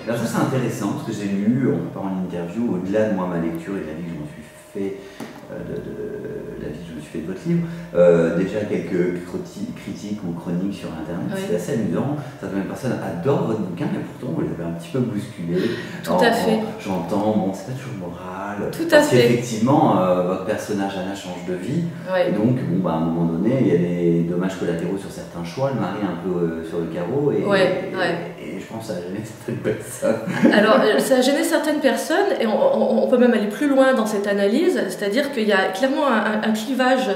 Alors ça c'est intéressant parce que j'ai lu, on part en interview, au-delà de moi ma lecture et de la vie que je me suis fait, la vie que je me suis fait de votre livre, déjà quelques critiques ou chroniques sur internet, Oui. c'est assez amusant. Certaines personnes adorent votre bouquin et pourtant vous l'avez un petit peu bousculé. Tout à fait. J'entends, bon c'est pas toujours moral. Tout à fait. Effectivement, votre personnage Anna change de vie. Ouais. Et donc bon, bah, à un moment donné, il y a des dommages collatéraux sur certains choix, le mari est un peu sur le carreau et, et je pense que ça a gêné certaines personnes. Alors ça a gêné certaines personnes et on peut même aller plus loin dans cette analyse, c'est-à-dire qu'il y a clairement un clivage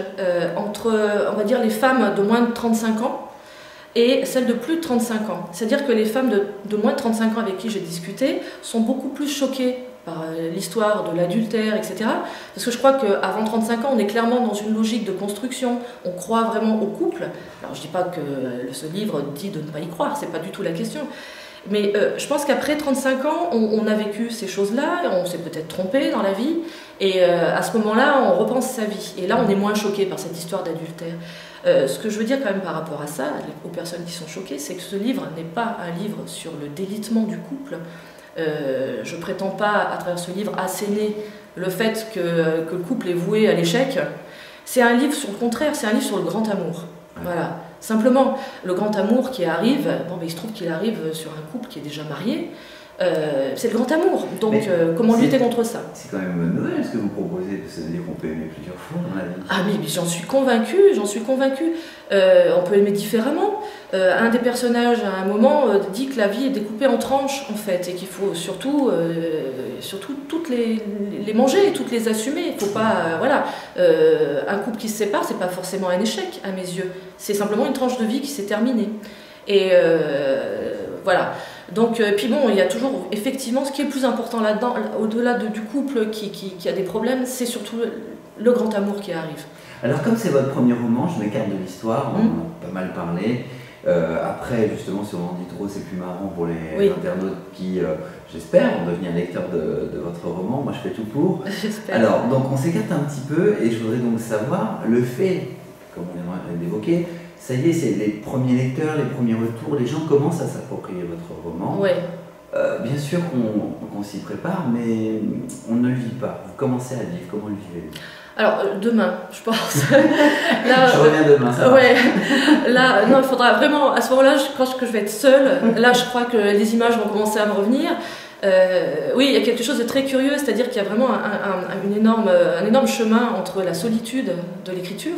entre, on va dire, les femmes de moins de 35 ans et celles de plus de 35 ans. C'est-à-dire que les femmes de moins de 35 ans avec qui j'ai discuté sont beaucoup plus choquées par l'histoire de l'adultère, etc. Parce que je crois qu'avant 35 ans, on est clairement dans une logique de construction, on croit vraiment au couple. Alors je ne dis pas que ce livre dit de ne pas y croire, c'est pas du tout la question. Mais je pense qu'après 35 ans, on a vécu ces choses-là, on s'est peut-être trompé dans la vie, et à ce moment-là, on repense sa vie. Et là, on est moins choqué par cette histoire d'adultère. Ce que je veux dire quand même par rapport à ça, aux personnes qui sont choquées, c'est que ce livre n'est pas un livre sur le délitement du couple. Je ne prétends pas, à travers ce livre, asséner le fait que le couple est voué à l'échec. C'est un livre, sur le contraire, c'est un livre sur le grand amour. Voilà. Simplement, le grand amour qui arrive, bon, ben, il se trouve qu'il arrive sur un couple qui est déjà marié, c'est le grand amour. Donc, comment lutter contre ça? C'est quand même une bonne nouvelle ce que vous proposez, ça veut dire qu'on peut aimer plusieurs fois dans la vie. Ah mais j'en suis convaincue, j'en suis convaincue. On peut aimer différemment. Un des personnages, à un moment, dit que la vie est découpée en tranches, en fait, et qu'il faut surtout toutes les manger et toutes les assumer. Il faut pas, voilà, un couple qui se sépare, c'est pas forcément un échec, à mes yeux. C'est simplement une tranche de vie qui s'est terminée. Et voilà. Donc, puis bon, il y a toujours, effectivement, ce qui est le plus important là-dedans, au-delà du couple qui a des problèmes, c'est surtout le grand amour qui arrive. Alors, comme c'est votre premier roman, je m'écarte de l'histoire, on en a pas mal parlé. Après, justement, si on en dit trop, c'est plus marrant pour les internautes qui, j'espère, vont devenir lecteurs de votre roman. Moi, je fais tout pour. Alors, donc, on s'écarte un petit peu et je voudrais donc savoir le fait, comme on vient d'évoquer, ça y est, c'est les premiers lecteurs, les premiers retours, les gens commencent à s'approprier votre roman. Ouais. Bien sûr qu'on s'y prépare, mais on ne le vit pas. Vous commencez à le vivre, comment le vivez-vous? Alors, demain, je pense. Là, je reviens demain, ça ouais. Là, non, il faudra vraiment, à ce moment-là, je pense que je vais être seule. Là, je crois que les images vont commencer à me revenir. Oui, il y a quelque chose de très curieux, c'est-à-dire qu'il y a vraiment un énorme chemin entre la solitude de l'écriture.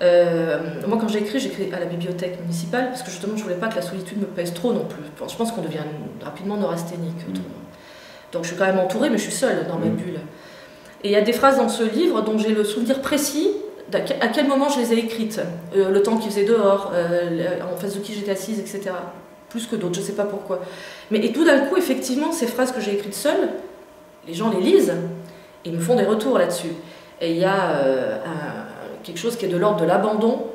Moi, quand j'écris à la bibliothèque municipale, parce que justement, je ne voulais pas que la solitude me pèse trop non plus. Je pense qu'on devient rapidement neurasthénique. Donc, je suis quand même entourée, mais je suis seule dans ma bulle. Et il y a des phrases dans ce livre dont j'ai le souvenir précis à quel moment je les ai écrites, le temps qu'il faisait dehors, en face de qui j'étais assise, etc. Plus que d'autres, je ne sais pas pourquoi. Et tout d'un coup, effectivement, ces phrases que j'ai écrites seule, les gens les lisent et me font des retours là-dessus. Et il y a quelque chose qui est de l'ordre de l'abandon,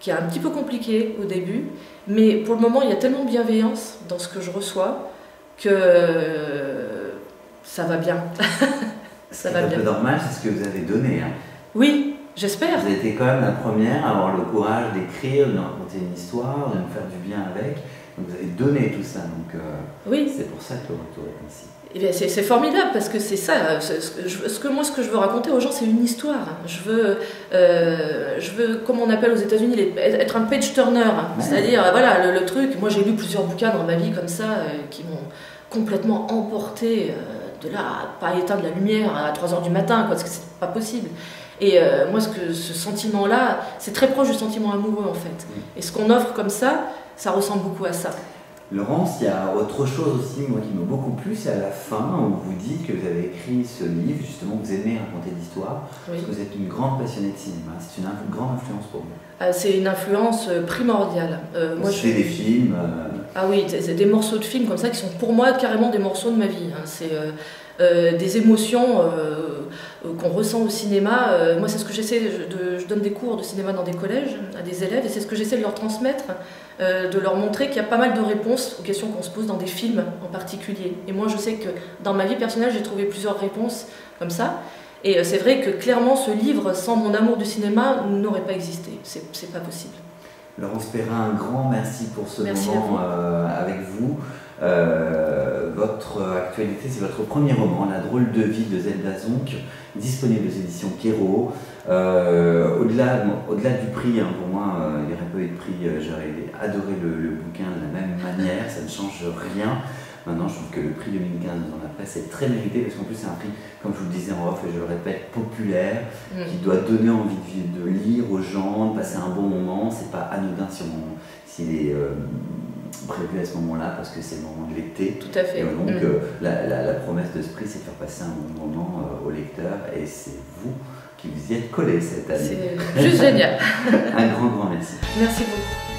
qui est un petit peu compliqué au début, mais pour le moment, il y a tellement de bienveillance dans ce que je reçois que ça va bien. Ça va bien. C'est un peu normal, c'est ce que vous avez donné. Hein. Oui, j'espère. Vous avez été quand même la première à avoir le courage d'écrire, de raconter une histoire, de nous faire du bien avec. Donc vous avez donné tout ça, donc oui. C'est pour ça que le retour est ainsi. C'est formidable parce que c'est ça. Ce que je veux raconter aux gens, c'est une histoire. Je veux, comme on appelle aux États-Unis, être un page turner. Ouais. C'est-à-dire, voilà, le truc. Moi, j'ai lu plusieurs bouquins dans ma vie comme ça qui m'ont complètement emporté. De là à pas éteindre la lumière à 3 h du matin, parce que c'est pas possible. Et moi, ce sentiment-là, c'est très proche du sentiment amoureux, en fait. Et ce qu'on offre comme ça ressemble beaucoup à ça. Laurence, il y a autre chose aussi, moi, qui m'a beaucoup plu, c'est à la fin, où vous dites que vous avez écrit ce livre, justement, vous aimez raconter l'histoire, parce que vous êtes une grande passionnée de cinéma. C'est une grande influence pour vous. C'est une influence primordiale. C'est des films Ah oui, c'est des morceaux de films comme ça qui sont pour moi carrément des morceaux de ma vie. Hein. C'est des émotions qu'on ressent au cinéma. Moi, c'est ce que j'essaie je donne des cours de cinéma dans des collèges à des élèves et c'est ce que j'essaie de leur transmettre, de leur montrer qu'il y a pas mal de réponses aux questions qu'on se pose dans des films en particulier. Et moi, je sais que dans ma vie personnelle, j'ai trouvé plusieurs réponses comme ça. Et c'est vrai que clairement, ce livre, sans mon amour du cinéma, n'aurait pas existé. C'est pas possible. Laurence Perrin, un grand merci pour ce moment avec vous. Votre votre actualité, c'est votre premier roman, La drôle de vie de Zelda Zonk, disponible aux éditions Kero. Au-delà du prix, hein, pour moi, il n'y aurait pas eu de prix, j'aurais adoré le bouquin de la même manière, ça ne change rien. Maintenant, je trouve que le prix 2015 dans la presse est très mérité parce qu'en plus, c'est un prix, comme je vous le disais en off et je le répète, populaire, qui doit donner envie de lire aux gens, de passer un bon moment. C'est pas anodin s'il est prévu à ce moment-là parce que c'est le moment de l'été. Tout à fait. Et donc, la promesse de ce prix, c'est de faire passer un bon moment aux lecteurs et c'est vous qui vous y êtes collés cette année. C'est juste génial. Un grand merci. Merci beaucoup.